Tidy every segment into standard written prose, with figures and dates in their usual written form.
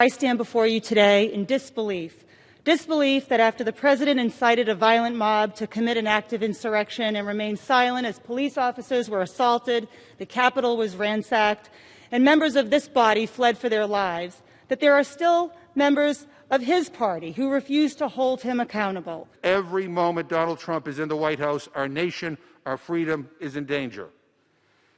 I stand before you today in disbelief that after the President incited a violent mob to commit an act of insurrection and remained silent as police officers were assaulted, the Capitol was ransacked, and members of this body fled for their lives, that there are still members of his party who refuse to hold him accountable. Every moment Donald Trump is in the White House, our nation, our freedom is in danger.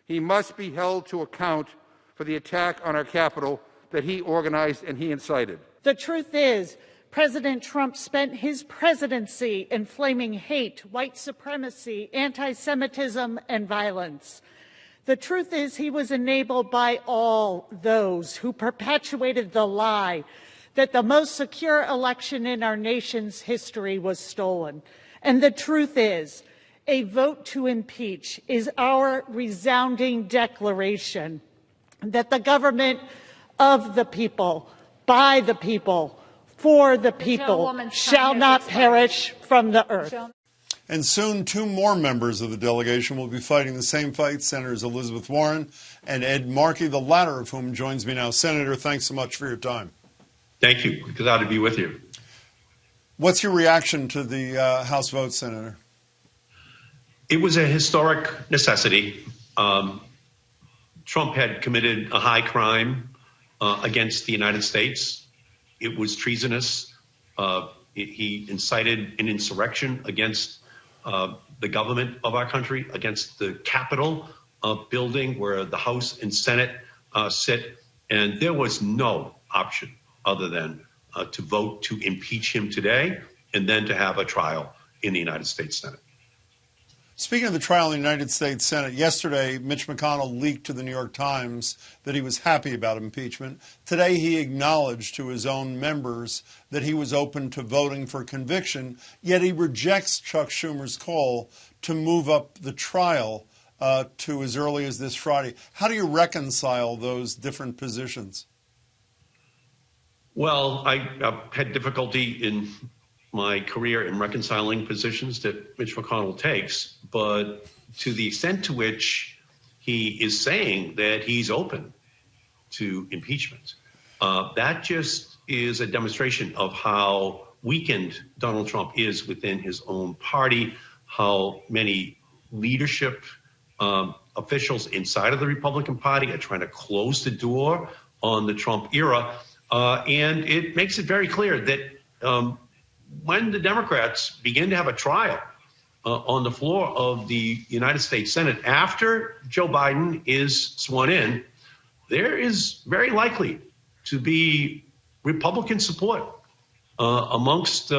He must be held to account for the attack on our Capitol that he organized and he incited. The truth is, President Trump spent his presidency inflaming hate, white supremacy, anti-Semitism, and violence. The truth is he was enabled by all those who perpetuated the lie that the most secure election in our nation's history was stolen. And the truth is, a vote to impeach is our resounding declaration that the government of the people, by the people, for the people, shall not perish from the earth. And soon, two more members of the delegation will be fighting the same fight, Senators Elizabeth Warren and Ed Markey, the latter of whom joins me now. Senator, thanks so much for your time. Thank you. Glad to be with you. What's your reaction to the House vote, Senator? It was a historic necessity. Trump had committed a high crime against the United States. It was treasonous. He incited an insurrection against the government of our country, against the Capitol building where the House and Senate sit. And there was no option other than to vote to impeach him today and then to have a trial in the United States Senate. Speaking of the trial in the United States Senate, yesterday Mitch McConnell leaked to the New York Times that he was happy about impeachment. Today he acknowledged to his own members that he was open to voting for conviction, yet he rejects Chuck Schumer's call to move up the trial to as early as this Friday. How do you reconcile those different positions? Well, I had difficulty in my career in reconciling positions that Mitch McConnell takes, but to the extent to which he is saying that he's open to impeachment, that just is a demonstration of how weakened Donald Trump is within his own party, how many leadership officials inside of the Republican Party are trying to close the door on the Trump era. And it makes it very clear that when the Democrats begin to have a trial on the floor of the United States Senate after Joe Biden is sworn in, there is very likely to be Republican support amongst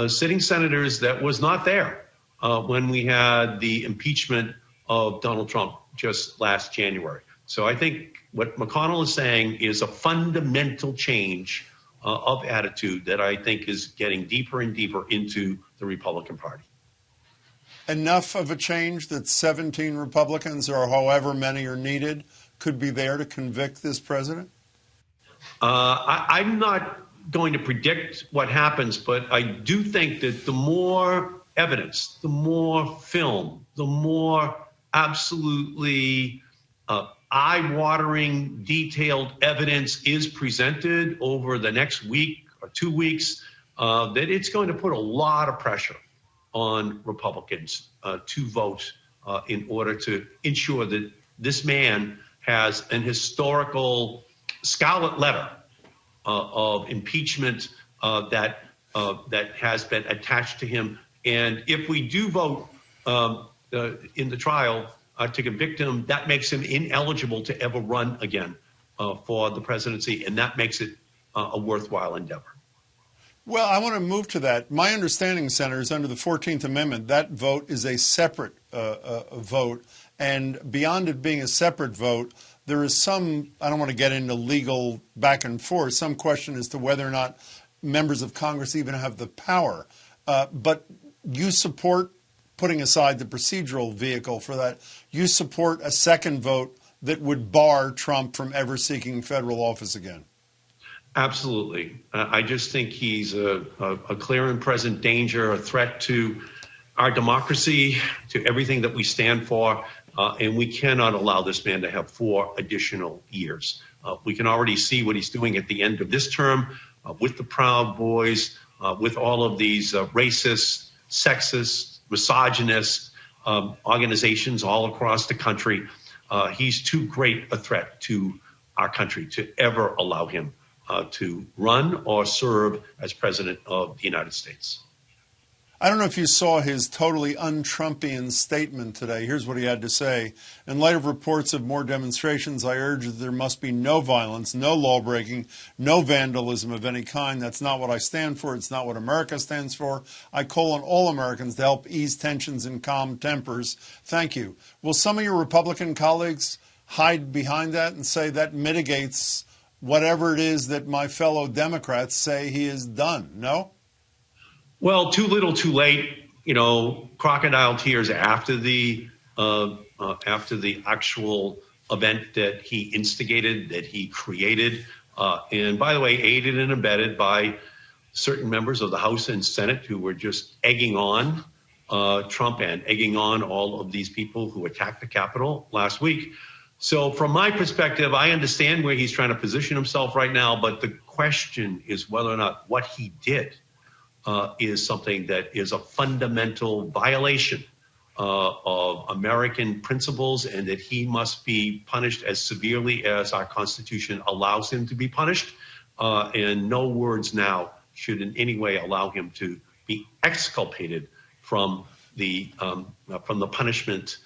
sitting senators that was not there when we had the impeachment of Donald Trump just last January. So I think what McConnell is saying is a fundamental change of attitude that I think is getting deeper and deeper into the Republican Party. Enough of a change that 17 Republicans, or however many are needed, could be there to convict this president? I'm not going to predict what happens, but I do think that the more evidence, the more film, the more absolutely eye-watering, detailed evidence is presented over the next week or 2 weeks, that it's going to put a lot of pressure on Republicans to vote in order to ensure that this man has an historical scarlet letter of impeachment that has been attached to him. And if we do vote in the trial to convict him, that makes him ineligible to ever run again for the presidency, and that makes it a worthwhile endeavor. Well, I want to move to that. My understanding, Senator, is under the 14th Amendment, that vote is a separate vote. And beyond it being a separate vote, there is some, I don't want to get into legal back and forth, some question as to whether or not members of Congress even have the power. But you support, putting aside the procedural vehicle for that, you support a second vote that would bar Trump from ever seeking federal office again. Absolutely. I just think he's a clear and present danger, a threat to our democracy, to everything that we stand for, and we cannot allow this man to have 4 additional years. We can already see what he's doing at the end of this term with the Proud Boys, with all of these racist, sexist, misogynist organizations all across the country. He's too great a threat to our country to ever allow him to run or serve as president of the United States. I don't know if you saw his totally un-Trumpian statement today. Here's what he had to say. In light of reports of more demonstrations, I urge that there must be no violence, no lawbreaking, no vandalism of any kind. That's not what I stand for. It's not what America stands for. I call on all Americans to help ease tensions and calm tempers. Thank you. Will some of your Republican colleagues hide behind that and say that mitigates whatever it is that my fellow Democrats say he has done? No? Well, too little, too late. Crocodile tears after the actual event that he instigated, that he created, and by the way, aided and abetted by certain members of the House and Senate who were just egging on Trump and egging on all of these people who attacked the Capitol last week. So from my perspective, I understand where he's trying to position himself right now, but the question is whether or not what he did is something that is a fundamental violation of American principles, and that he must be punished as severely as our Constitution allows him to be punished. And no words now should in any way allow him to be exculpated from the punishment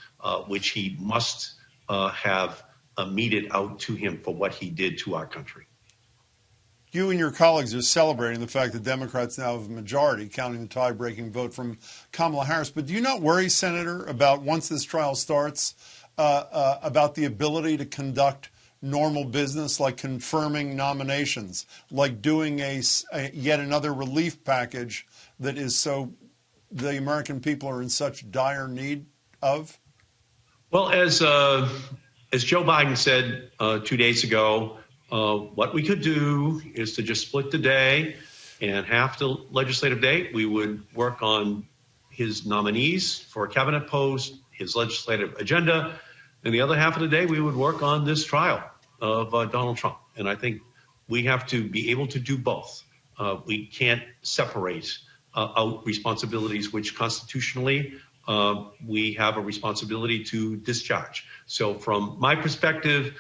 which he must have meted out to him for what he did to our country. You and your colleagues are celebrating the fact that Democrats now have a majority, counting the tie-breaking vote from Kamala Harris. But do you not worry, Senator, about once this trial starts, about the ability to conduct normal business, like confirming nominations, like doing yet another relief package that is so the American people are in such dire need of? Well, as Joe Biden said 2 days ago, what we could do is to just split the day, and half the legislative day we would work on his nominees for a cabinet post, his legislative agenda, and the other half of the day we would work on this trial of Donald Trump. And I think we have to be able to do both. We can't separate out responsibilities which constitutionally we have a responsibility to discharge. So from my perspective,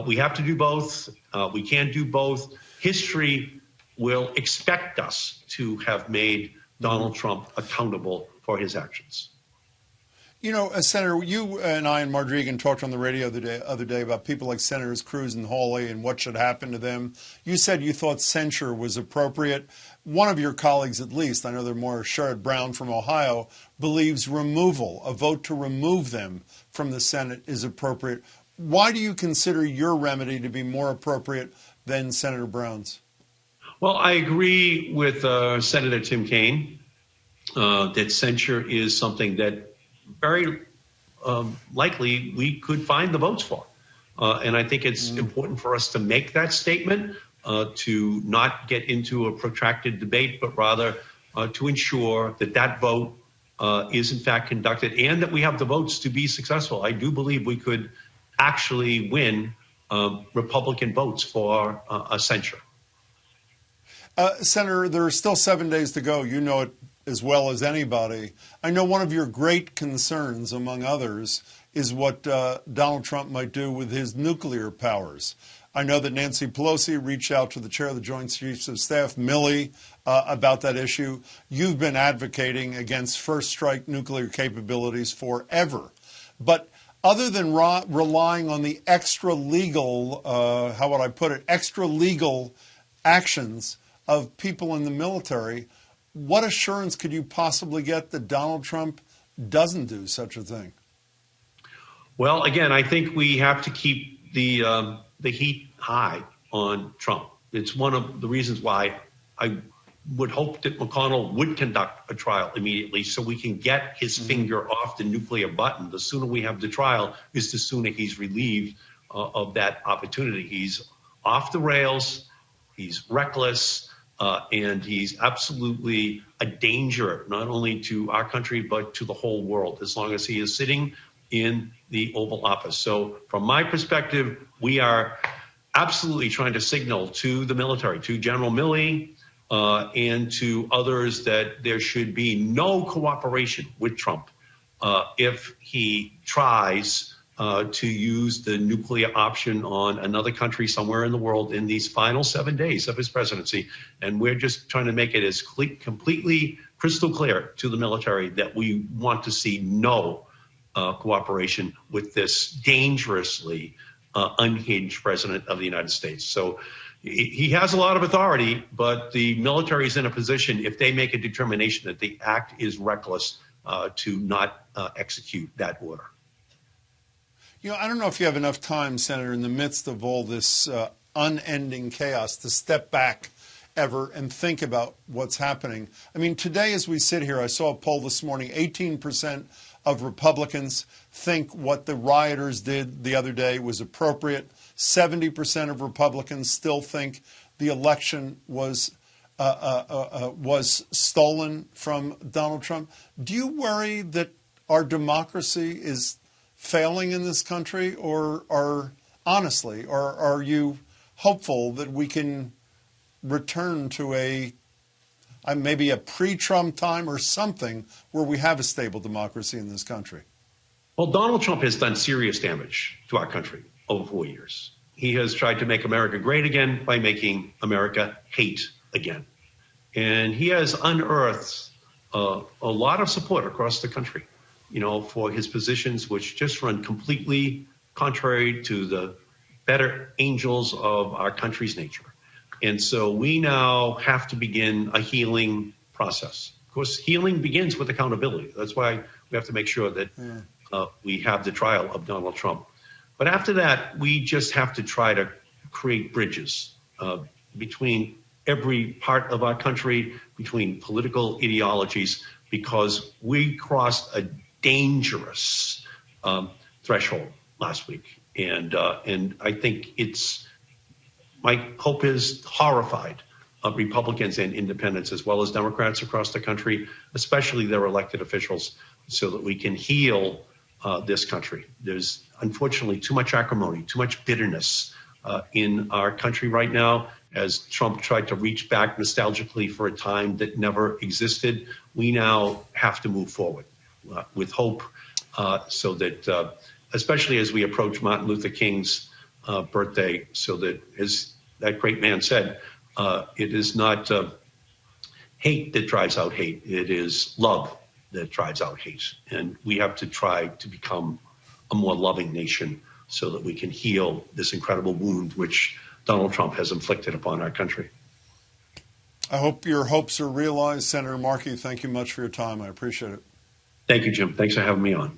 we have to do both. We can do both. History will expect us to have made Donald Trump accountable for his actions. Senator, you and I and Marjorie Egan talked on the radio the other day about people like Senators Cruz and Hawley and what should happen to them. You said you thought censure was appropriate. One of your colleagues, at least, I know they're more, Sherrod Brown from Ohio, believes removal, a vote to remove them from the Senate, is appropriate. Why do you consider your remedy to be more appropriate than Senator Brown's? Well, I agree with Senator Tim Kaine that censure is something that very likely we could find the votes for. And I think it's important for us to make that statement, to not get into a protracted debate, but rather to ensure that that vote is in fact conducted and that we have the votes to be successful. I do believe we could actually win Republican votes for a censure. Senator, there are still 7 days to go. You know it as well as anybody. I know one of your great concerns, among others, is what Donald Trump might do with his nuclear powers. I know that Nancy Pelosi reached out to the chair of the Joint Chiefs of Staff, Milley, about that issue. You've been advocating against first strike nuclear capabilities forever. But other than relying on the extra legal, extra legal actions of people in the military, what assurance could you possibly get that Donald Trump doesn't do such a thing? Well, again, I think we have to keep the heat high on Trump. It's one of the reasons why I would hope that McConnell would conduct a trial immediately so we can get his finger off the nuclear button. The sooner we have the trial is the sooner he's relieved of that opportunity. He's off the rails, he's reckless, and he's absolutely a danger, not only to our country, but to the whole world, as long as he is sitting in the Oval Office. So from my perspective, we are absolutely trying to signal to the military, to General Milley, and to others that there should be no cooperation with Trump if he tries to use the nuclear option on another country somewhere in the world in these final 7 days of his presidency. And we're just trying to make it as completely crystal clear to the military that we want to see no cooperation with this dangerously unhinged president of the United States. So he has a lot of authority, but the military is in a position, if they make a determination that the act is reckless, to not execute that order. You know, I don't know if you have enough time, Senator, in the midst of all this unending chaos, to step back ever and think about what's happening. I mean, today as we sit here, I saw a poll this morning, 18% of Republicans think what the rioters did the other day was appropriate. 70% of Republicans still think the election was stolen from Donald Trump. Do you worry that our democracy is failing in this country, or are you hopeful that we can return to maybe a pre-Trump time or something where we have a stable democracy in this country? Well, Donald Trump has done serious damage to our country over 4 years. He has tried to make America great again by making America hate again. And he has unearthed a lot of support across the country, you know, for his positions, which just run completely contrary to the better angels of our country's nature. And so we now have to begin a healing process. Of course, healing begins with accountability. That's why we have to make sure that we have the trial of Donald Trump. But after that, we just have to try to create bridges between every part of our country, between political ideologies, because we crossed a dangerous threshold last week. And I think my hope is horrified of Republicans and independents, as well as Democrats across the country, especially their elected officials, so that we can heal this country. There's unfortunately too much acrimony, too much bitterness in our country right now. As Trump tried to reach back nostalgically for a time that never existed, we now have to move forward with hope, so that, especially as we approach Martin Luther King's birthday, so that, as that great man said, it is not hate that drives out hate. It is love that drives out hate. And we have to try to become a more loving nation so that we can heal this incredible wound which Donald Trump has inflicted upon our country. I hope your hopes are realized. Senator Markey, thank you much for your time. I appreciate it. Thank you, Jim. Thanks for having me on.